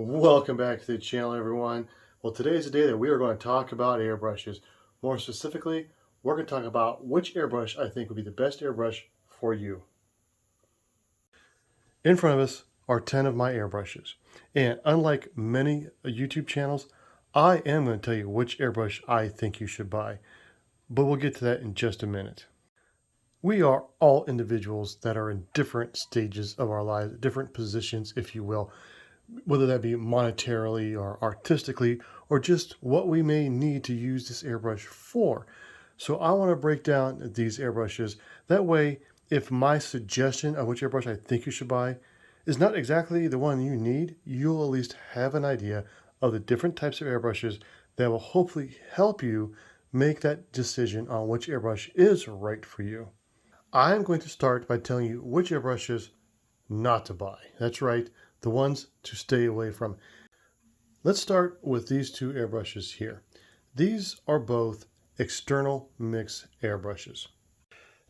Welcome back to the channel, everyone. Well, today is the day that we are going to talk about airbrushes. More specifically, we're going to talk about which airbrush I think would be the best airbrush for you. In front of us are 10 of my airbrushes. And unlike many YouTube channels, I am going to tell you which airbrush I think you should buy. But we'll get to that in just a minute. We are all individuals that are in different stages of our lives, different positions, if you will, whether that be monetarily or artistically, or just what we may need to use this airbrush for. So I want to break down these airbrushes. That way, if my suggestion of which airbrush I think you should buy is not exactly the one you need, you'll at least have an idea of the different types of airbrushes that will hopefully help you make that decision on which airbrush is right for you. I'm going to start by telling you which airbrushes not to buy. That's right, the ones to stay away from. Let's start with these two airbrushes here. These are both external mix airbrushes.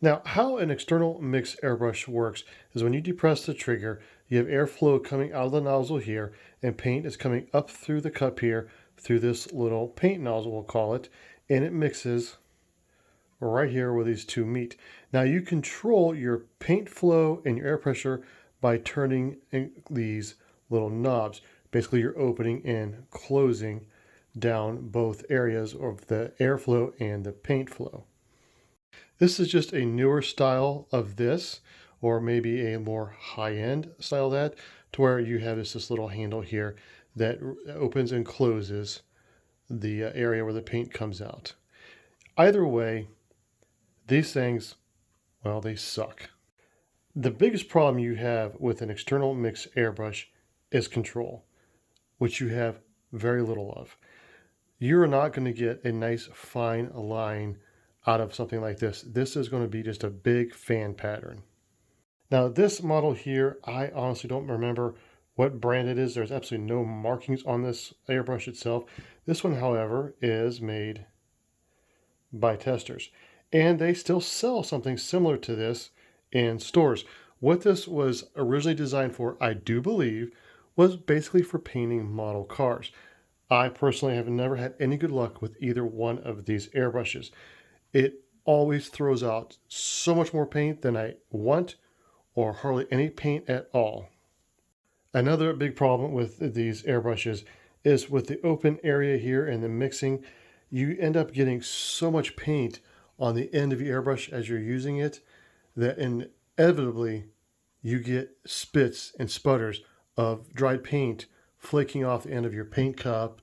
Now, how an external mix airbrush works is when you depress the trigger, you have airflow coming out of the nozzle here, and paint is coming up through the cup here, through this little paint nozzle, we'll call it, and it mixes right here where these two meet. Now you control your paint flow and your air pressure by turning these little knobs. Basically, you're opening and closing down both areas of the airflow and the paint flow. This is just a newer style of this, or maybe a more high-end style of that, to where you have this little handle here that opens and closes the area where the paint comes out. Either way, these things, well, they suck. The biggest problem you have with an external mix airbrush is control, which you have very little of. You're not going to get a nice fine line out of something like this. This is going to be just a big fan pattern. Now this model here, I honestly don't remember what brand it is. There's absolutely no markings on this airbrush itself. This one, however, is made by Testors. And they still sell something similar to this in stores. What this was originally designed for, I do believe, was basically for painting model cars. I personally have never had any good luck with either one of these airbrushes. It always throws out so much more paint than I want, or hardly any paint at all. Another big problem with these airbrushes is with the open area here and the mixing, you end up getting so much paint on the end of your airbrush as you're using it that inevitably you get spits and sputters of dried paint flaking off the end of your paint cup,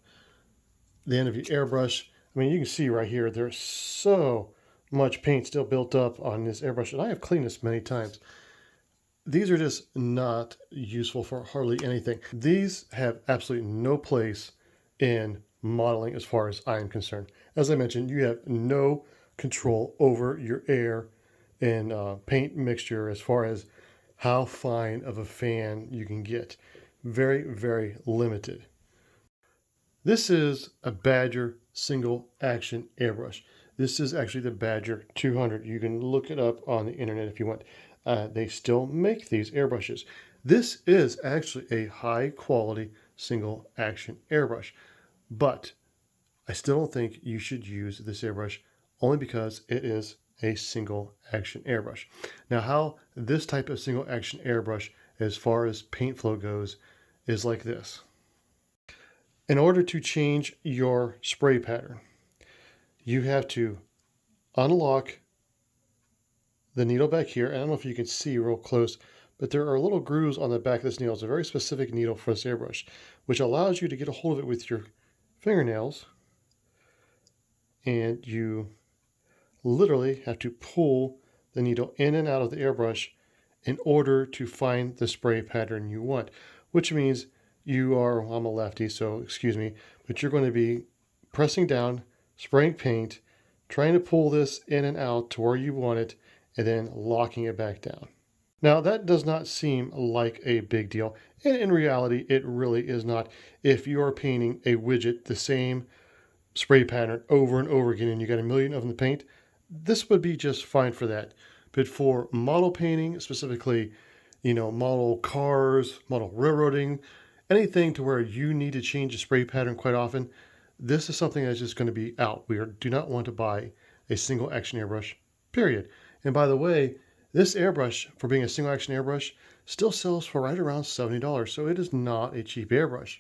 the end of your airbrush. I mean, you can see right here, there's so much paint still built up on this airbrush, and I have cleaned this many times. These are just not useful for hardly anything. These have absolutely no place in modeling as far as I am concerned. As I mentioned, you have no control over your air and paint mixture as far as how fine of a fan you can get. Very, very limited. This is a Badger single action airbrush. This is actually the Badger 200. You can look it up on the internet if you want. They still make these airbrushes. This is actually a high quality single action airbrush, but I still don't think you should use this airbrush only because it is a single action airbrush. Now, how this type of single action airbrush, as far as paint flow goes, is like this. In order to change your spray pattern, you have to unlock the needle back here. I don't know if you can see real close, but there are little grooves on the back of this needle. It's a very specific needle for this airbrush, which allows you to get a hold of it with your fingernails, and you literally have to pull the needle in and out of the airbrush in order to find the spray pattern you want, which means you are, well, I'm a lefty, so excuse me, but you're going to be pressing down, spraying paint, trying to pull this in and out to where you want it, and then locking it back down. Now, that does not seem like a big deal, and in reality, it really is not. If you are painting a widget the same spray pattern over and over again and you got a million of them to paint, this would be just fine for that. But for model painting, specifically, model cars, model railroading, anything to where you need to change the spray pattern quite often, this is something that's just going to be out. Do not want to buy a single action airbrush, period. And by the way, this airbrush, for being a single action airbrush, still sells for right around $70. So it is not a cheap airbrush.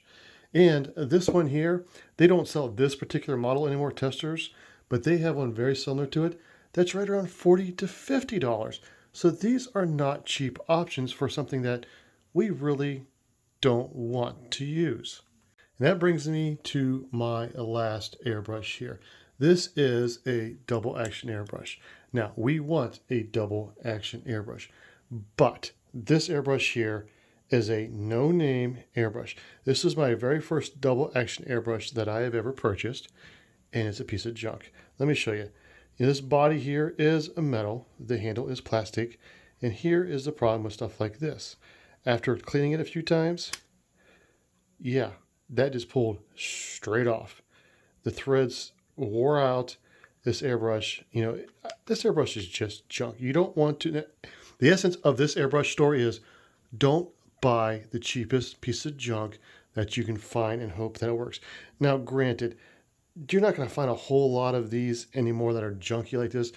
And this one here, they don't sell this particular model anymore, testers, but they have one very similar to it that's right around $40 to $50. So these are not cheap options for something that we really don't want to use. And that brings me to my last airbrush here. This is a double action airbrush. Now, we want a double action airbrush, but this airbrush here is a no-name airbrush. This is my very first double action airbrush that I have ever purchased, and it's a piece of junk. Let me show you. This body here is a metal, the handle is plastic, and here is the problem with stuff like this. After cleaning it a few times, yeah, that just pulled straight off. The threads wore out. This airbrush, this airbrush is just junk. You don't want to, the essence of this airbrush story is don't buy the cheapest piece of junk that you can find and hope that it works. Now, granted, you're not going to find a whole lot of these anymore that are junky like this.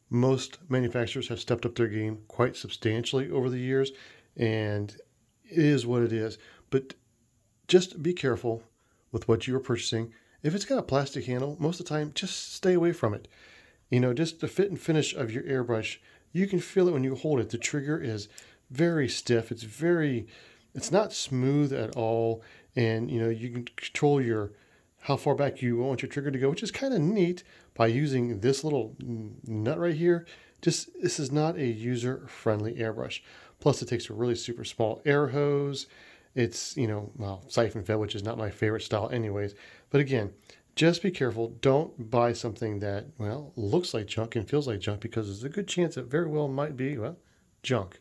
Most manufacturers have stepped up their game quite substantially over the years, and it is what it is. But just be careful with what you are purchasing. If it's got a plastic handle, most of the time, just stay away from it. Just the fit and finish of your airbrush, you can feel it when you hold it. The trigger is very stiff. It's not smooth at all. And, you can control how far back you want your trigger to go, which is kind of neat by using this little nut right here. This is not a user-friendly airbrush. Plus, it takes a really super small air hose. It's, siphon fed, which is not my favorite style anyways. But again, just be careful. Don't buy something that, looks like junk and feels like junk, because there's a good chance it very well might be, junk.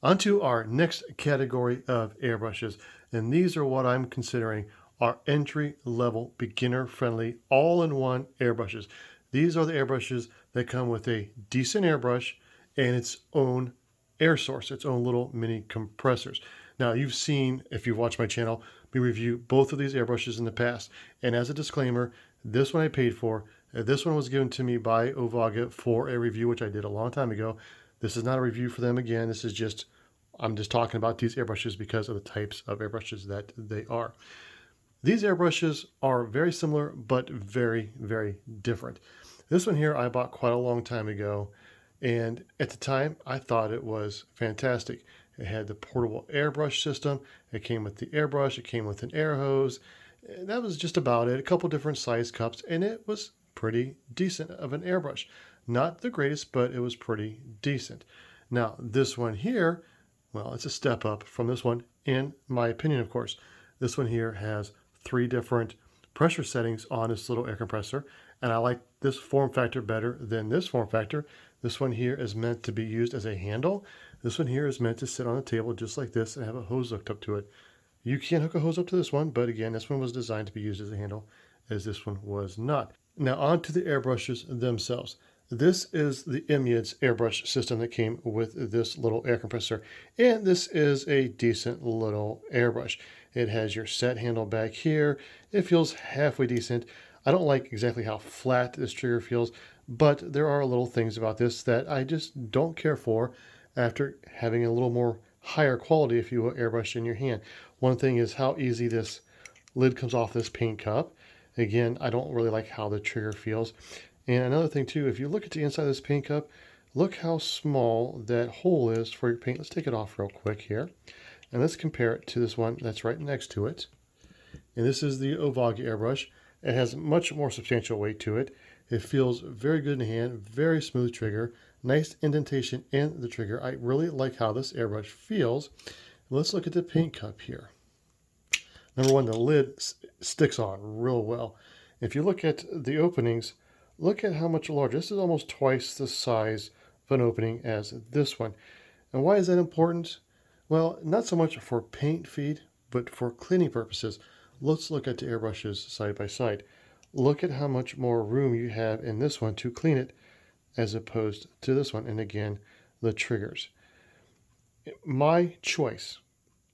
On to our next category of airbrushes. And these are what I'm considering are entry-level, beginner-friendly, all-in-one airbrushes. These are the airbrushes that come with a decent airbrush and its own air source, its own little mini compressors. Now, you've seen, if you've watched my channel, me review both of these airbrushes in the past. And as a disclaimer, this one I paid for. This one was given to me by Ovaga for a review, which I did a long time ago. This is not a review for them again. I'm just talking about these airbrushes because of the types of airbrushes that they are. These airbrushes are very similar, but very, very different. This one here I bought quite a long time ago, and at the time I thought it was fantastic. It had the portable airbrush system. It came with the airbrush. It came with an air hose. And that was just about it. A couple different size cups, and it was pretty decent of an airbrush. Not the greatest, but it was pretty decent. Now, this one here, it's a step up from this one, in my opinion, of course. This one here has 3 different pressure settings on this little air compressor, and I like this form factor better than this form factor. This one here is meant to be used as a handle. This one here is meant to sit on a table just like this and have a hose hooked up to it. You can hook a hose up to this one, but again, this one was designed to be used as a handle, as this one was not. Now on to the airbrushes themselves. This is the Emyid's airbrush system that came with this little air compressor, and this is a decent little airbrush. It has your set handle back here. It feels halfway decent. I don't like exactly how flat this trigger feels, but there are little things about this that I just don't care for after having a little more higher quality, if you will, airbrush in your hand. One thing is how easy this lid comes off this paint cup. Again, I don't really like how the trigger feels. And another thing too, if you look at the inside of this paint cup, look how small that hole is for your paint. Let's take it off real quick here. And let's compare it to this one that's right next to it. And this is the Ovaga airbrush. It has much more substantial weight to it. It feels very good in the hand, very smooth trigger, nice indentation in the trigger. I really like how this airbrush feels. Let's look at the paint cup here. Number one, the lid sticks on real well. If you look at the openings, look at how much larger. This is almost twice the size of an opening as this one. And why is that important? Well, not so much for paint feed, but for cleaning purposes. Let's look at the airbrushes side by side. Look at how much more room you have in this one to clean it as opposed to this one. And again, the triggers. My choice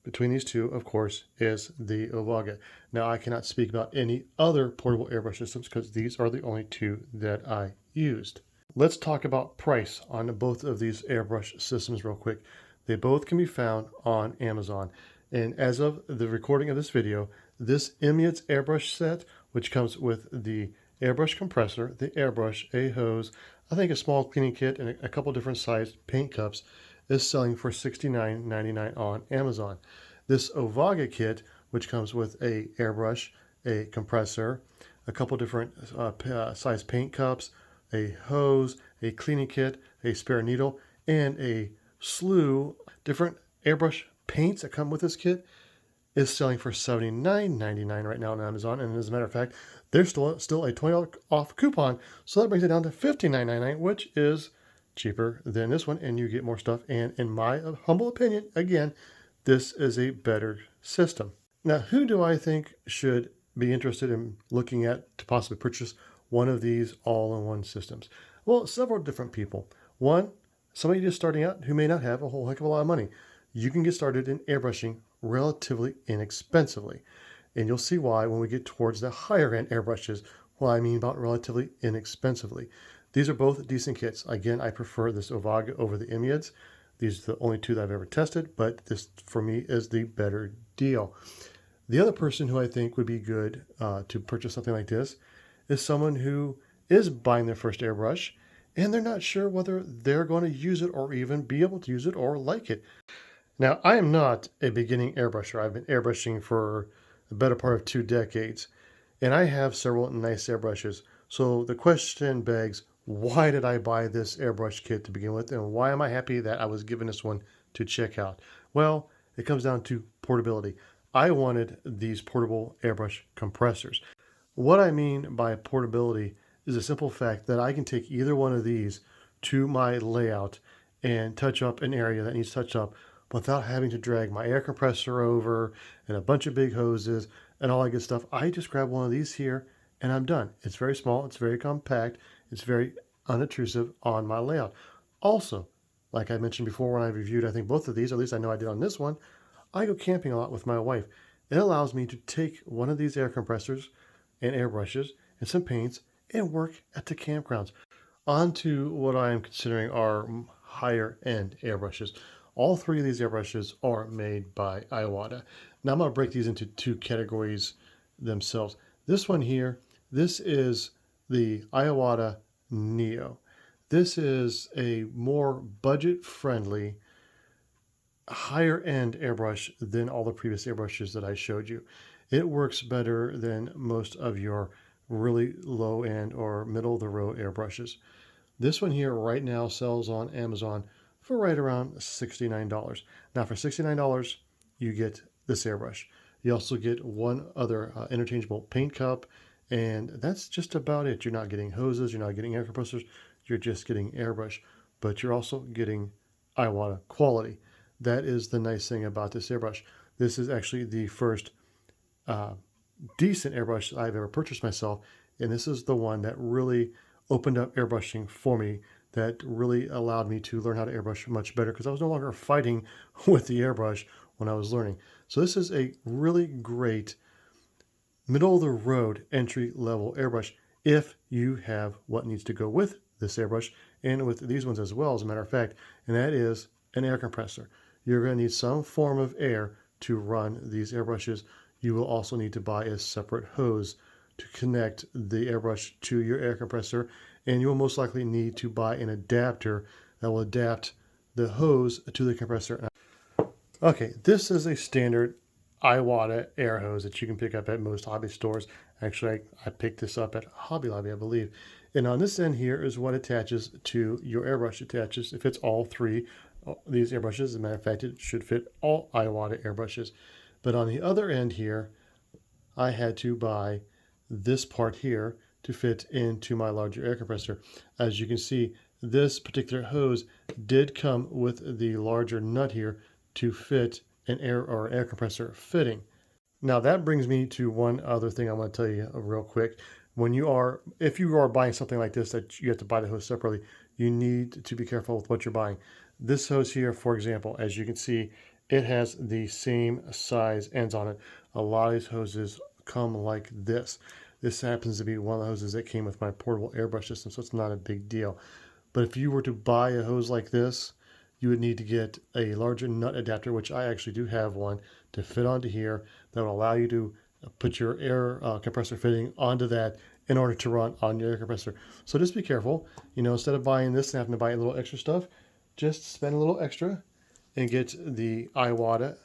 between these two, of course, is the Ovaga. Now, I cannot speak about any other portable airbrush systems because these are the only two that I used. Let's talk about price on both of these airbrush systems real quick. They both can be found on Amazon. And as of the recording of this video, this Eveyone airbrush set, which comes with the airbrush compressor, the airbrush, a hose, I think a small cleaning kit, and a couple different sized paint cups, is selling for $69.99 on Amazon. This Ovaga kit, which comes with a airbrush, a compressor, a couple different size paint cups, a hose, a cleaning kit, a spare needle, and a slew different airbrush paints that come with this kit, is selling for $79.99 right now on Amazon. And as a matter of fact, there's still a $20 off coupon. So that brings it down to $59.99, which is cheaper than this one. And you get more stuff. And in my humble opinion, again, this is a better system. Now, who do I think should be interested in looking at to possibly purchase one of these all-in-one systems? Well, several different people. One, somebody just starting out who may not have a whole heck of a lot of money. You can get started in airbrushing relatively inexpensively. And you'll see why when we get towards the higher end airbrushes, what I mean about relatively inexpensively. These are both decent kits. Again, I prefer this Ovaga over the Eveyones. These are the only two that I've ever tested, but this for me is the better deal. The other person who I think would be good to purchase something like this is someone who is buying their first airbrush and they're not sure whether they're going to use it or even be able to use it or like it. Now, I am not a beginning airbrusher. I've been airbrushing for the better part of 2 decades, and I have several nice airbrushes. So the question begs, why did I buy this airbrush kit to begin with, and why am I happy that I was given this one to check out? Well, it comes down to portability. I wanted these portable airbrush compressors. What I mean by portability is a simple fact that I can take either one of these to my layout and touch up an area that needs touched up without having to drag my air compressor over and a bunch of big hoses and all that good stuff. I just grab one of these here and I'm done. It's very small, it's very compact, it's very unobtrusive on my layout. Also, like I mentioned before when I reviewed, I think both of these, at least I know I did on this one, I go camping a lot with my wife. It allows me to take one of these air compressors and airbrushes and some paints and work at the campgrounds. On to what I am considering are higher end airbrushes. All 3 of these airbrushes are made by Iwata. Now I'm going to break these into 2 categories themselves. This one here, this is the Iwata Neo. This is a more budget-friendly, higher-end airbrush than all the previous airbrushes that I showed you. It works better than most of your really low-end or middle-of-the-road airbrushes. This one here right now sells on Amazon for right around $69. Now for $69, you get this airbrush. You also get one other interchangeable paint cup, and that's just about it. You're not getting hoses, you're not getting air compressors, you're just getting airbrush, but you're also getting Iwata quality. That is the nice thing about this airbrush. This is actually the first decent airbrush I've ever purchased myself, and this is the one that really opened up airbrushing for me, that really allowed me to learn how to airbrush much better because I was no longer fighting with the airbrush when I was learning. So this is a really great middle-of-the-road entry-level airbrush if you have what needs to go with this airbrush and with these ones as well, as a matter of fact, and that is an air compressor. You're going to need some form of air to run these airbrushes. You will also need to buy a separate hose to connect the airbrush to your air compressor, and you will most likely need to buy an adapter that will adapt the hose to the compressor. Okay, this is a standard Iwata air hose that you can pick up at most hobby stores. Actually, I picked this up at Hobby Lobby, I believe. And on this end here is what attaches to your airbrush. It fits all 3 these airbrushes. As a matter of fact, it should fit all Iwata airbrushes. But on the other end here, I had to buy this part here to fit into my larger air compressor. As you can see, this particular hose did come with the larger nut here to fit an air compressor fitting. Now that brings me to one other thing I want to tell you real quick. If you are buying something like this that you have to buy the hose separately, you need to be careful with what you're buying. This hose here, for example, as you can see, It has the same size ends on it. A lot of these hoses come like this. This happens to be one of the hoses that came with my portable airbrush system, so it's not a big deal. But if you were to buy a hose like this, you would need to get a larger nut adapter, which I actually do have one, to fit onto here that will allow you to put your air compressor fitting onto that in order to run on your air compressor. So just be careful. You know, instead of buying this and having to buy a little extra stuff, just spend a little extra and get the Iwata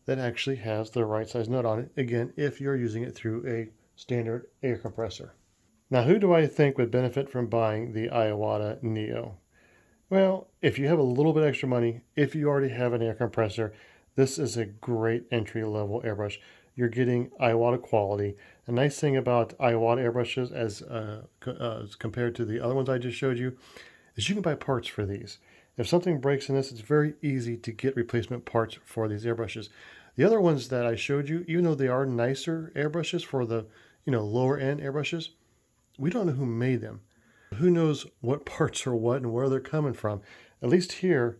that actually has the right size nut on it. Again, if you're using it through a standard air compressor. Now, who do I think would benefit from buying the Iwata Neo? Well, if you have a little bit extra money, if you already have an air compressor, this is a great entry-level airbrush. You're getting Iwata quality. A nice thing about Iwata airbrushes as compared to the other ones I just showed you is you can buy parts for these. If something breaks in this, it's very easy to get replacement parts for these airbrushes. The other ones that I showed you, even though they are nicer airbrushes for the lower end airbrushes, we don't know who made them. Who knows what parts are what and where they're coming from. At least here,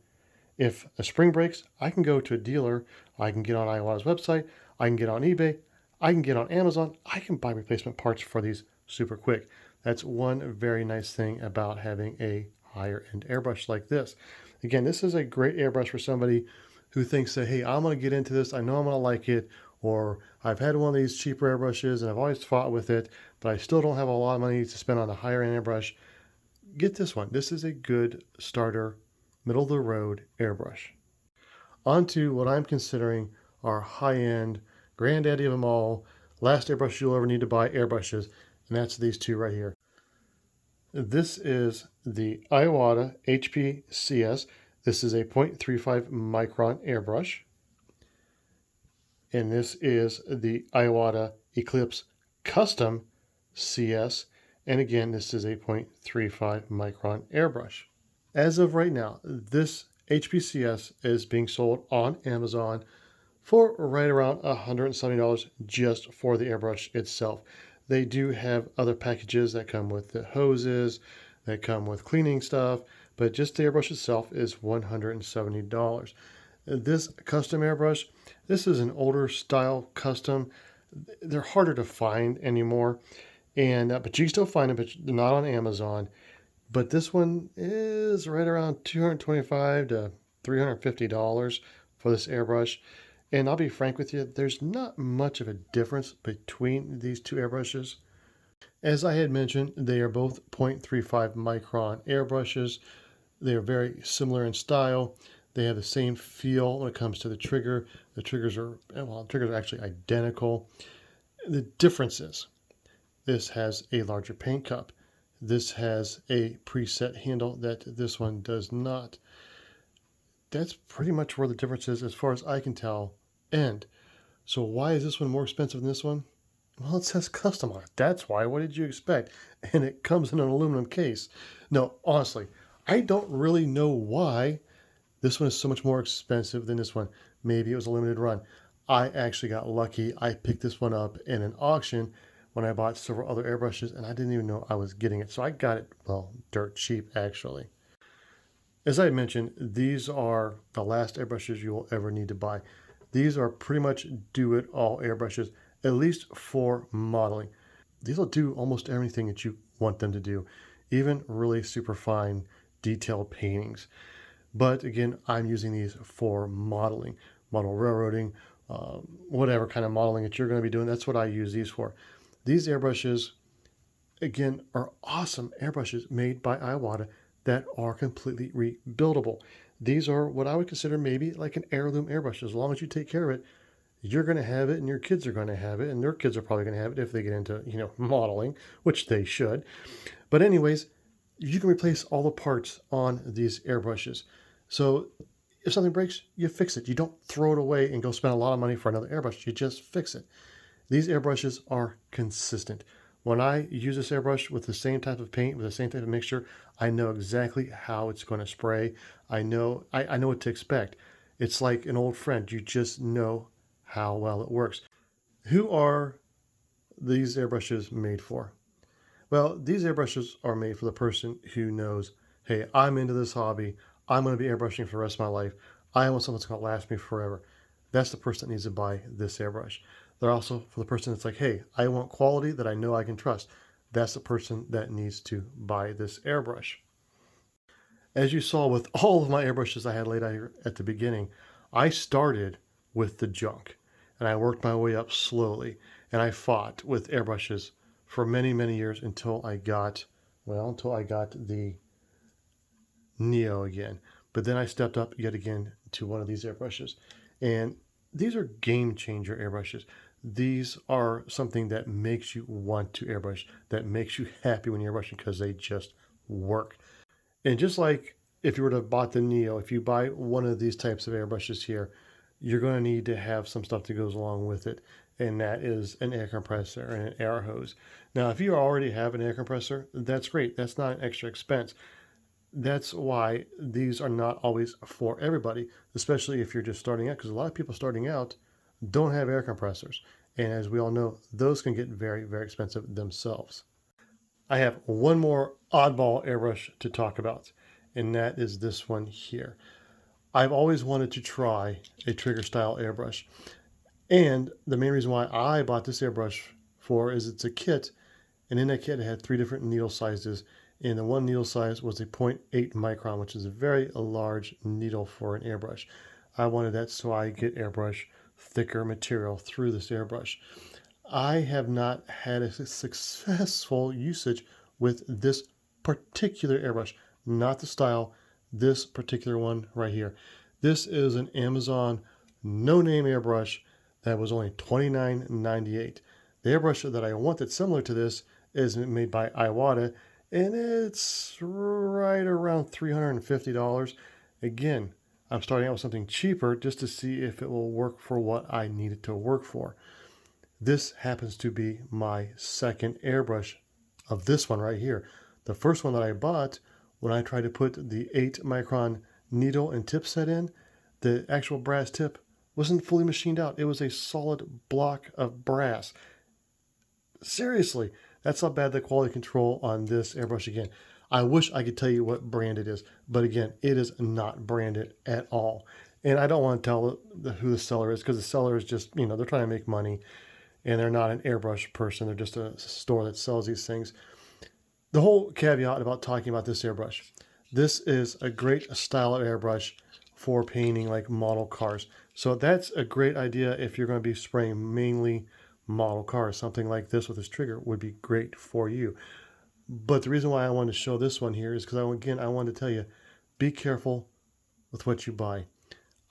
if a spring breaks, I can go to a dealer, I can get on Iwata's website, I can get on eBay, I can get on Amazon, I can buy replacement parts for these super quick. That's one very nice thing about having a higher end airbrush like this. Again, this is a great airbrush for somebody who thinks that, hey, I'm going to get into this, I know I'm going to like it, or I've had one of these cheaper airbrushes and I've always fought with it, but I still don't have a lot of money to spend on a higher end airbrush. Get this one. This is a good starter, middle of the road airbrush. On to what I'm considering our high end, granddaddy of them all, last airbrush you'll ever need to buy airbrushes, and that's these two right here. This is the Iwata HPCS. This is a 0.35 micron airbrush. And this is the Iwata Eclipse Custom CS. And again, this is a 0.35 micron airbrush. As of right now, this HPCS is being sold on Amazon for right around $170 just for the airbrush itself. They do have other packages that come with the hoses, that come with cleaning stuff, but just the airbrush itself is $170. This custom airbrush, this is an older style custom. They're harder to find anymore, and but you can still find them, but they're not on Amazon. But this one is right around $225 to $350 for this airbrush. And I'll be frank with you, there's not much of a difference between these two airbrushes. As I had mentioned, they are both 0.35 micron airbrushes. They are very similar in style. They have the same feel when it comes to the trigger. The triggers are actually identical. The difference is this has a larger paint cup. This has a preset handle that this one does not. That's pretty much where the difference is as far as I can tell. And so why is this one more expensive than this one? Well, it says custom on it. That's why. What did you expect? And it comes in an aluminum case. No, honestly, I don't really know why this one is so much more expensive than this one. Maybe it was a limited run. I actually got lucky. I picked this one up in an auction when I bought several other airbrushes, and I didn't even know I was getting it. So I got it, well, dirt cheap, actually. As I mentioned, these are the last airbrushes you will ever need to buy. These are pretty much do-it-all airbrushes, at least for modeling. These will do almost everything that you want them to do, even really super fine detailed paintings. But again, I'm using these for modeling, model railroading, whatever kind of modeling that you're going to be doing. That's what I use these for. These airbrushes, again, are awesome airbrushes made by Iwata that are completely rebuildable. These are what I would consider maybe like an heirloom airbrush. As long as you take care of it, you're going to have it and your kids are going to have it and their kids are probably going to have it if they get into, modeling, which they should. But anyways, you can replace all the parts on these airbrushes. So if something breaks, you fix it. You don't throw it away and go spend a lot of money for another airbrush. You just fix it. These airbrushes are consistent. When I use this airbrush with the same type of paint, with the same type of mixture, I know exactly how it's going to spray. I know what to expect. It's like an old friend. You just know how well it works. Who are these airbrushes made for? Well, these airbrushes are made for the person who knows, hey, I'm into this hobby. I'm going to be airbrushing for the rest of my life. I want something that's going to last me forever. That's the person that needs to buy this airbrush. They're also for the person that's like, hey, I want quality that I know I can trust. That's the person that needs to buy this airbrush. As you saw with all of my airbrushes I had laid out here at the beginning, I started with the junk and I worked my way up slowly and I fought with airbrushes for many, many years until I got, well, until I got the Neo again. But then I stepped up yet again to one of these airbrushes. And these are game changer airbrushes. These are something that makes you want to airbrush, that makes you happy when you're airbrushing because they just work. And just like if you were to buy the Neo, if you buy one of these types of airbrushes here, you're going to need to have some stuff that goes along with it. And that is an air compressor and an air hose. Now, if you already have an air compressor, that's great. That's not an extra expense. That's why these are not always for everybody, especially if you're just starting out, because a lot of people starting out don't have air compressors. And as we all know, those can get very, very expensive themselves. I have one more oddball airbrush to talk about, and that is this one here. I've always wanted to try a trigger style airbrush. And the main reason why I bought this airbrush for is it's a kit, and in that kit it had 3 different needle sizes, and the one needle size was a 0.8 micron, which is a very large needle for an airbrush. I wanted that so I get airbrush thicker material through this airbrush. I have not had a successful usage with this particular airbrush, not the style, this particular one right here. This is an Amazon no-name airbrush that was only $29.98. The airbrush that I want that's similar to this is made by Iwata, and it's right around $350. Again, I'm starting out with something cheaper just to see if it will work for what I need it to work for. This happens to be my second airbrush of this one right here. The first one that I bought, when I tried to put the 8 micron needle and tip set in, the actual brass tip wasn't fully machined out. It was a solid block of brass. Seriously, that's how bad the quality control on this airbrush again. I wish I could tell you what brand it is, but again, it is not branded at all. And I don't want to tell who the seller is, because the seller is just, they're trying to make money, and they're not an airbrush person. They're just a store that sells these things. The whole caveat about talking about this airbrush, this is a great style of airbrush for painting like model cars. So that's a great idea if you're going to be spraying mainly model cars. Something like this with this trigger would be great for you. But the reason why I wanted to show this one here is because, I wanted to tell you, be careful with what you buy.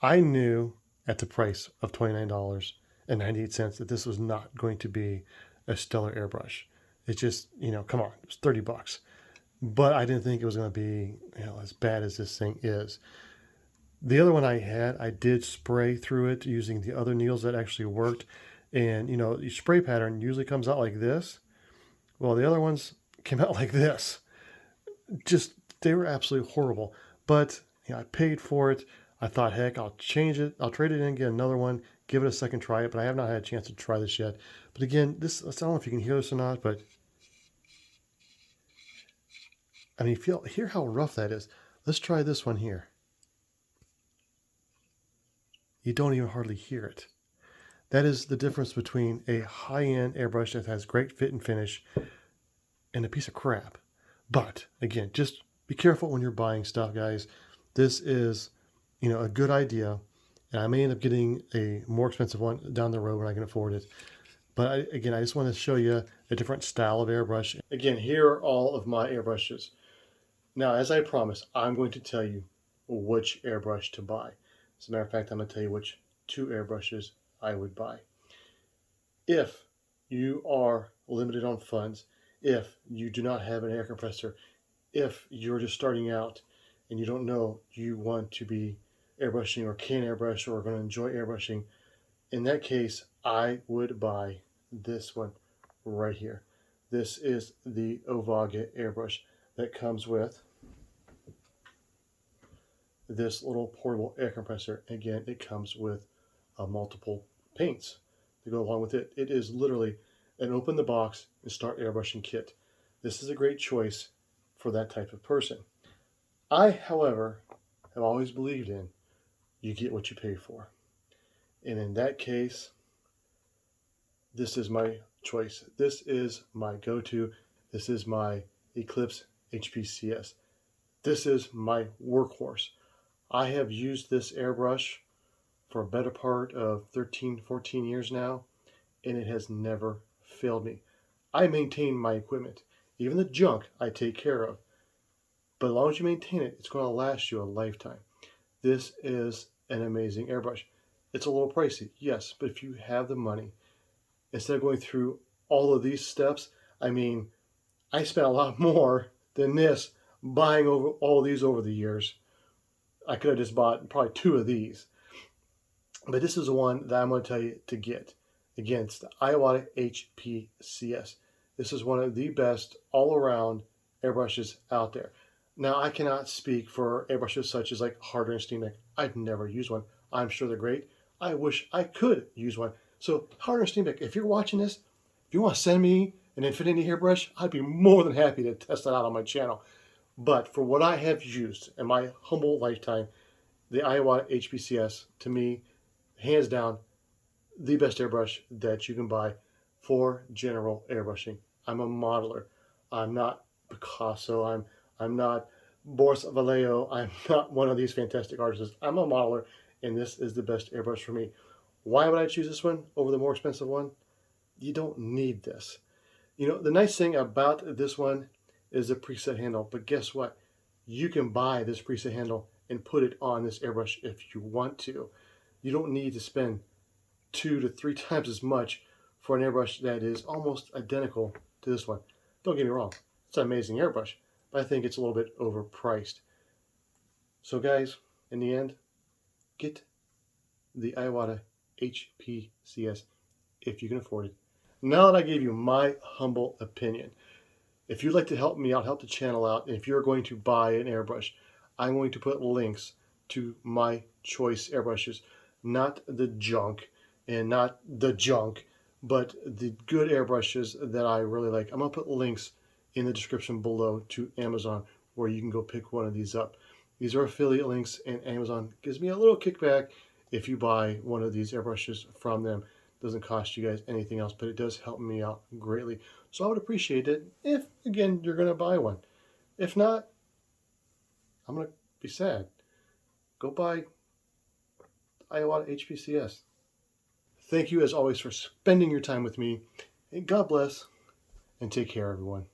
I knew at the price of $29.98 that this was not going to be a stellar airbrush. It's just, come on, it was $30. But I didn't think it was going to be, as bad as this thing is. The other one I had, I did spray through it using the other needles that actually worked. And, the spray pattern usually comes out like this. Well, the other ones came out like this. Just, they were absolutely horrible. But, I paid for it. I thought, heck, I'll change it. I'll trade it in and get another one, give it a second try. But I have not had a chance to try this yet. But again, I don't know if you can hear this or not, but hear how rough that is. Let's try this one here. You don't even hardly hear it. That is the difference between a high-end airbrush that has great fit and finish and a piece of crap. But again, just be careful when you're buying stuff, guys. This is, a good idea, and I may end up getting a more expensive one down the road when I can afford it. But I just want to show you a different style of airbrush. Again, here are all of my airbrushes. Now, as I promised, I'm going to tell you which airbrush to buy. As a matter of fact, I'm going to tell you which 2 airbrushes I would buy. If you are limited on funds, if you do not have an air compressor, if you're just starting out and you don't know you want to be airbrushing or can airbrush or are going to enjoy airbrushing, in that case, I would buy this one right here. This is the Ovage airbrush that comes with this little portable air compressor. Again, it comes with multiple paints to go along with it. It is literally an open the box and start airbrushing kit. This is a great choice for that type of person. I, however, have always believed in you get what you pay for. And in that case, this is my choice. This is my go-to. This is my Eclipse HPCS. This is my workhorse. I have used this airbrush for a better part of 13, 14 years now, and it has never failed me. I maintain my equipment. Even the junk I take care of. But as long as you maintain it, it's going to last you a lifetime. This is an amazing airbrush. It's a little pricey, yes, but if you have the money, instead of going through all of these steps, I mean, I spent a lot more than this buying over all of these over the years. I could have just bought probably 2 of these. But this is the one that I'm going to tell you to get. Again, it's the Iwata HPCS. This is one of the best all-around airbrushes out there. Now, I cannot speak for airbrushes such as like Harder and Steam Deck. I've never used one. I'm sure they're great. I wish I could use one. So, Harder and Steam Deck, if you're watching this, if you want to send me an Infinity hairbrush, I'd be more than happy to test that out on my channel. But for what I have used in my humble lifetime, the Iwata HPCS, to me, hands down, the best airbrush that you can buy for general airbrushing. I'm a modeler. I'm not Picasso. I'm not Boris Vallejo. I'm not one of these fantastic artists. I'm a modeler, and this is the best airbrush for me. Why would I choose this one over the more expensive one? You don't need this. You know, the nice thing about this one is the preset handle, but guess what? You can buy this preset handle and put it on this airbrush if you want to. You don't need to spend 2 to 3 times as much for an airbrush that is almost identical to this one. Don't get me wrong, it's an amazing airbrush, but I think it's a little bit overpriced. So guys, in the end, get the Iwata HPCS if you can afford it. Now that I gave you my humble opinion, if you'd like to help me out, help the channel out, and if you're going to buy an airbrush, I'm going to put links to my choice airbrushes, not the junk and not the junk, but the good airbrushes that I really like. I'm going to put links in the description below to Amazon where you can go pick one of these up. These are affiliate links, and Amazon gives me a little kickback if you buy one of these airbrushes from them. It doesn't cost you guys anything else, but it does help me out greatly. So I would appreciate it if, again, you're going to buy one. If not, I'm going to be sad. Go buy Iwata HPCS. Thank you, as always, for spending your time with me. And God bless, and take care, everyone.